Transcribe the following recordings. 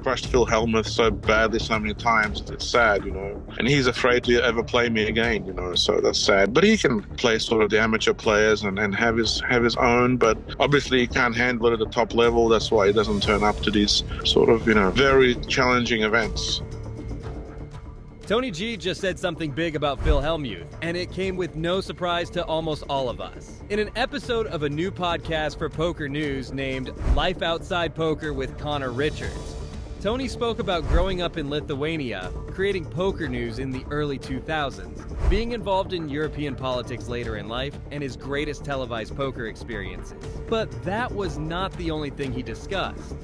crushed Phill Hellmuth so badly so many times. It's sad, you know. And he's afraid to ever play me again, you know, so that's sad. But he can play sort of the amateur players and have his own, but obviously he can't handle it at the top level. That's why he doesn't turn up to these sort of, you know, very challenging events. TonyG just said something big about Phill Hellmuth, and it came with no surprise to almost all of us. In an episode of a new podcast for PokerNews named Life Outside Poker with Connor Richards, Tony spoke about growing up in Lithuania, creating PokerNews in the early 2000s, being involved in European politics later in life, and his greatest televised poker experiences. But that was not the only thing he discussed.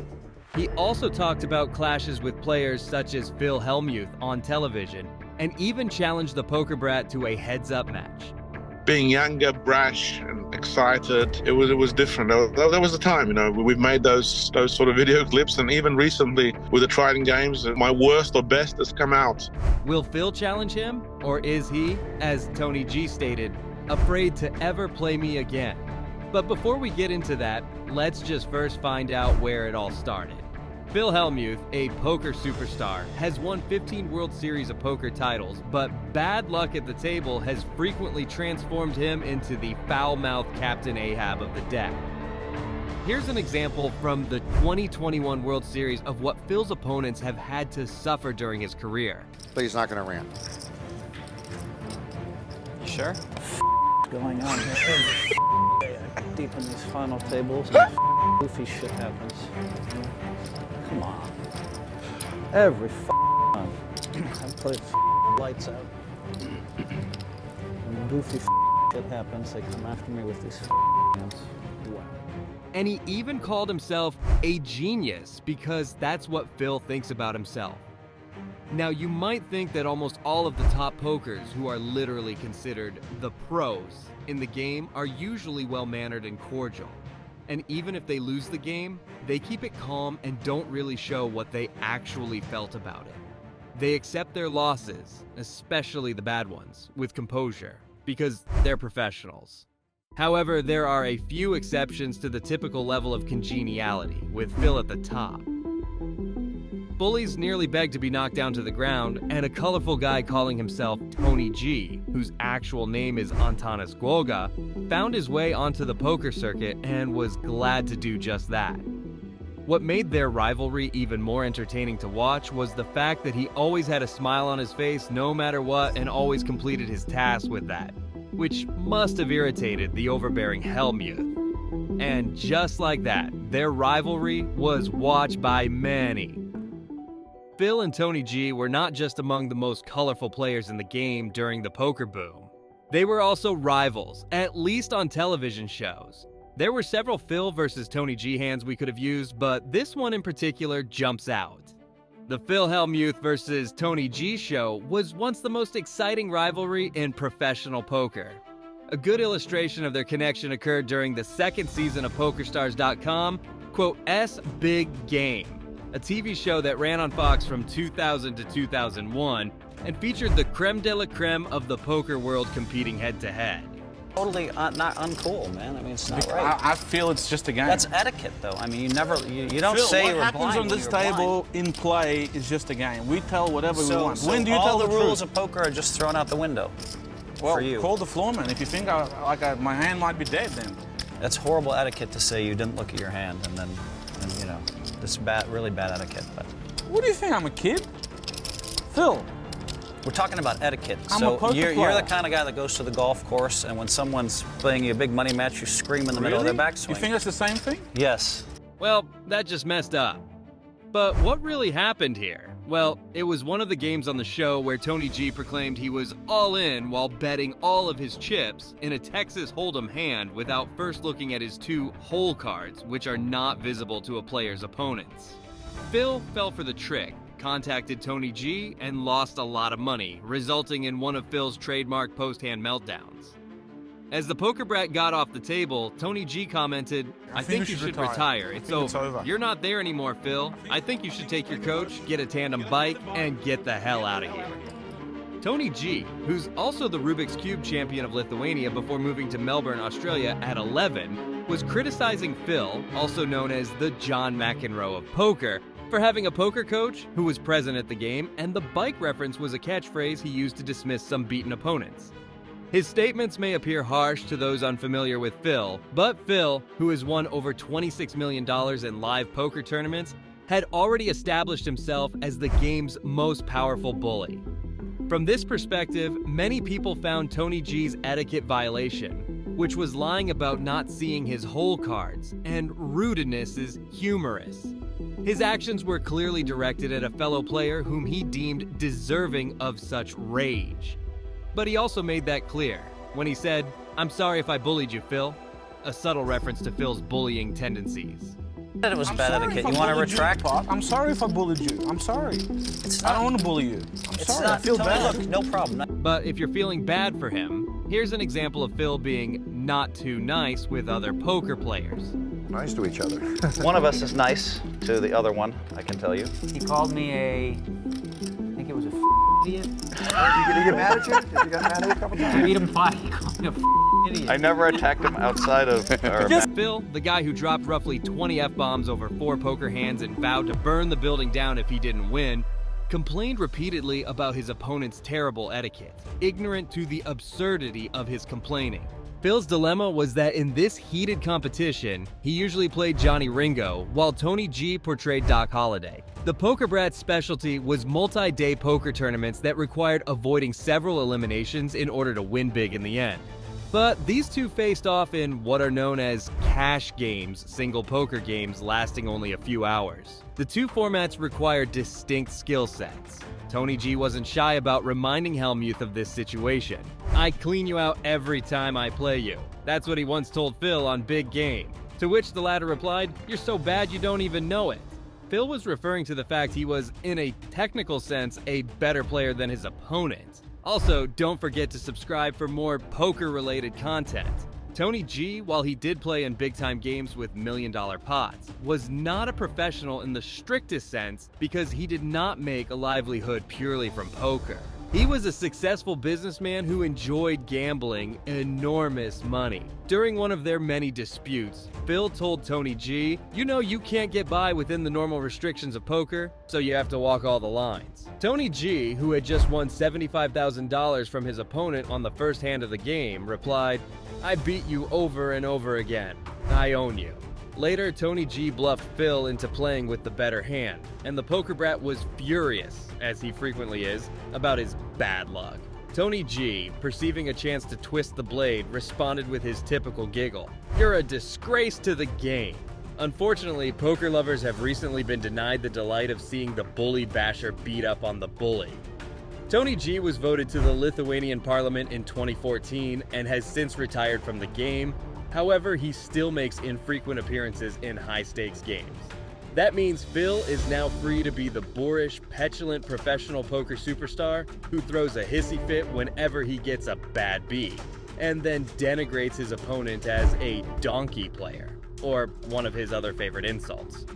He also talked about clashes with players such as Phill Hellmuth on television, and even challenged the Poker Brat to a heads-up match. Being younger, brash, and excited, it was different. There was a time, you know, we've made those sort of video clips, and even recently with the Trident games, my worst or best has come out. Will Phill challenge him, or is he, as TonyG stated, afraid to ever play me again? But before we get into that, let's just first find out where it all started. Phill Hellmuth, a poker superstar, has won 15 World Series of Poker titles, but bad luck at the table has frequently transformed him into the foul-mouthed Captain Ahab of the deck. Here's an example from the 2021 World Series of what Phil's opponents have had to suffer during his career. But he's not going to ram. You sure? What's going on here? Deep in these final tables, and goofy shit happens. Come on. Every time I play lights out. When goofy shit happens, they come after me with these hands. Wow. And he even called himself a genius because that's what Phill thinks about himself. Now, you might think that almost all of the top pokers who are literally considered the pros in the game are usually well-mannered and cordial. And even if they lose the game, they keep it calm and don't really show what they actually felt about it. They accept their losses, especially the bad ones, with composure, because they're professionals. However, there are a few exceptions to the typical level of congeniality, with Phill at the top. Bullies nearly begged to be knocked down to the ground, and a colorful guy calling himself TonyG, whose actual name is Antanas Guoga, found his way onto the poker circuit and was glad to do just that. What made their rivalry even more entertaining to watch was the fact that he always had a smile on his face no matter what and always completed his tasks with that, which must have irritated the overbearing Hellmuth. And just like that, their rivalry was watched by many. Phill and TonyG were not just among the most colorful players in the game during the poker boom. They were also rivals, at least on television shows. There were several Phill versus TonyG hands we could have used, but this one in particular jumps out. The Phill Hellmuth versus TonyG show was once the most exciting rivalry in professional poker. A good illustration of their connection occurred during the second season of PokerStars.com, *S Big Game, a TV show that ran on Fox from 2000 to 2001 and featured the creme de la creme of the poker world competing head-to-head. Totally not uncool, man. I mean, it's not right. I feel it's just a game. That's etiquette, though. I mean, you don't Phil, say you're blind. what happens on this table in play is just a game. We tell whatever we want. When do you tell the truth? All the rules of poker are just thrown out the window for you. Well, call the floorman. If you think my hand might be dead, then. That's horrible etiquette to say you didn't look at your hand, and then you know, this is really bad etiquette. But what do you think? I'm a kid, Phil. We're talking about etiquette. I'm a poker You're player. the kind of guy that goes to the golf course, and when someone's playing you a big money match, you scream in the middle of their backswing. You think that's the same thing? Yes. Well, that just messed up. But what really happened here? Well, it was one of the games on the show where TonyG proclaimed he was all in while betting all of his chips in a Texas Hold'em hand without first looking at his two hole cards, which are not visible to a player's opponents. Phill fell for the trick, contacted TonyG, and lost a lot of money, resulting in one of Phil's trademark post-hand meltdowns. As the Poker Brat got off the table, TonyG commented, I think you should retire. It's over. You're not there anymore, Phill. I think you should take your coach, get a tandem bike, and get the hell out of here. TonyG, who's also the Rubik's Cube champion of Lithuania before moving to Melbourne, Australia at 11, was criticizing Phill, also known as the John McEnroe of poker, for having a poker coach who was present at the game, and the bike reference was a catchphrase he used to dismiss some beaten opponents. His statements may appear harsh to those unfamiliar with Phill, but Phill, who has won over $26 million in live poker tournaments, had already established himself as the game's most powerful bully. From this perspective, many people found TonyG's etiquette violation, which was lying about not seeing his hole cards, and rudeness is humorous. His actions were clearly directed at a fellow player whom he deemed deserving of such rage. But he also made that clear when he said, "I'm sorry if I bullied you, Phill," a subtle reference to Phil's bullying tendencies. That it was bad etiquette. You want to retract? I'm sorry if I bullied you. I'm sorry. I don't want to bully you. I'm sorry. I feel bad. Look, no problem. But if you're feeling bad for him, here's an example of Phill being not too nice with other poker players. Nice to each other. One of us is nice to the other one, I can tell you. He called me I think it was a idiot. Did he get mad at you? Did you get mad at you a couple times? I beat him 5. He called me a idiot. I never attacked him outside of Phill, the guy who dropped roughly 20 F-bombs over 4 poker hands and vowed to burn the building down if he didn't win, complained repeatedly about his opponent's terrible etiquette, ignorant to the absurdity of his complaining. Phil's dilemma was that in this heated competition, he usually played Johnny Ringo, while TonyG portrayed Doc Holliday. The Poker Brat's specialty was multi-day poker tournaments that required avoiding several eliminations in order to win big in the end. But these two faced off in what are known as cash games, single poker games lasting only a few hours. The two formats required distinct skill sets. TonyG wasn't shy about reminding Hellmuth of this situation. "I clean you out every time I play you." That's what he once told Phill on Big Game. To which the latter replied, "You're so bad you don't even know it." Phill was referring to the fact he was, in a technical sense, a better player than his opponent. Also, don't forget to subscribe for more poker-related content. TonyG, while he did play in big-time games with million-dollar pots, was not a professional in the strictest sense because he did not make a livelihood purely from poker. He was a successful businessman who enjoyed gambling enormous money. During one of their many disputes, Phill told TonyG, "You know you can't get by within the normal restrictions of poker, so you have to walk all the lines." TonyG, who had just won $75,000 from his opponent on the first hand of the game, replied, "I beat you over and over again. I own you." Later, TonyG bluffed Phill into playing with the better hand, and the Poker Brat was furious, as he frequently is, about his bad luck. TonyG, perceiving a chance to twist the blade, responded with his typical giggle, "You're a disgrace to the game." Unfortunately, poker lovers have recently been denied the delight of seeing the bully basher beat up on the bully. TonyG was voted to the Lithuanian parliament in 2014 and has since retired from the game. However, he still makes infrequent appearances in high-stakes games. That means Phill is now free to be the boorish, petulant professional poker superstar who throws a hissy fit whenever he gets a bad beat, and then denigrates his opponent as a donkey player, or one of his other favorite insults.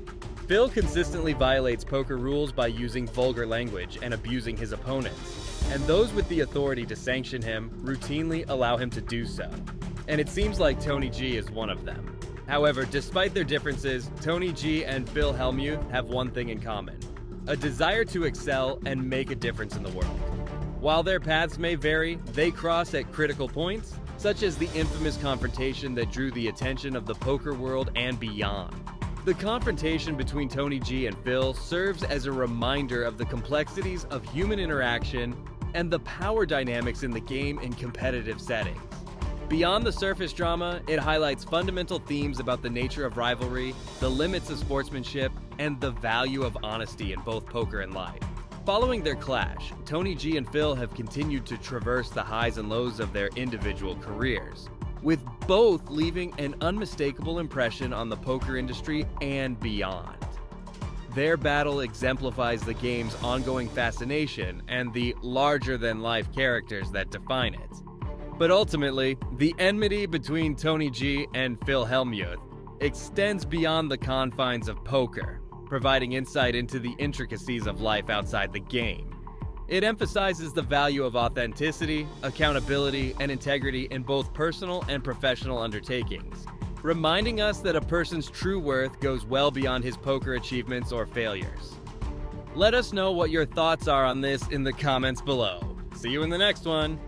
Phill consistently violates poker rules by using vulgar language and abusing his opponents, and those with the authority to sanction him routinely allow him to do so. And it seems like TonyG is one of them. However, despite their differences, TonyG and Phill Hellmuth have one thing in common: a desire to excel and make a difference in the world. While their paths may vary, they cross at critical points, such as the infamous confrontation that drew the attention of the poker world and beyond. The confrontation between TonyG and Phill serves as a reminder of the complexities of human interaction and the power dynamics in the game in competitive settings. Beyond the surface drama, it highlights fundamental themes about the nature of rivalry, the limits of sportsmanship, and the value of honesty in both poker and life. Following their clash, TonyG and Phill have continued to traverse the highs and lows of their individual careers, with both leaving an unmistakable impression on the poker industry and beyond. Their battle exemplifies the game's ongoing fascination and the larger-than-life characters that define it. But ultimately, the enmity between TonyG and Phill Hellmuth extends beyond the confines of poker, providing insight into the intricacies of life outside the game. It emphasizes the value of authenticity, accountability, and integrity in both personal and professional undertakings, reminding us that a person's true worth goes well beyond his poker achievements or failures. Let us know what your thoughts are on this in the comments below. See you in the next one.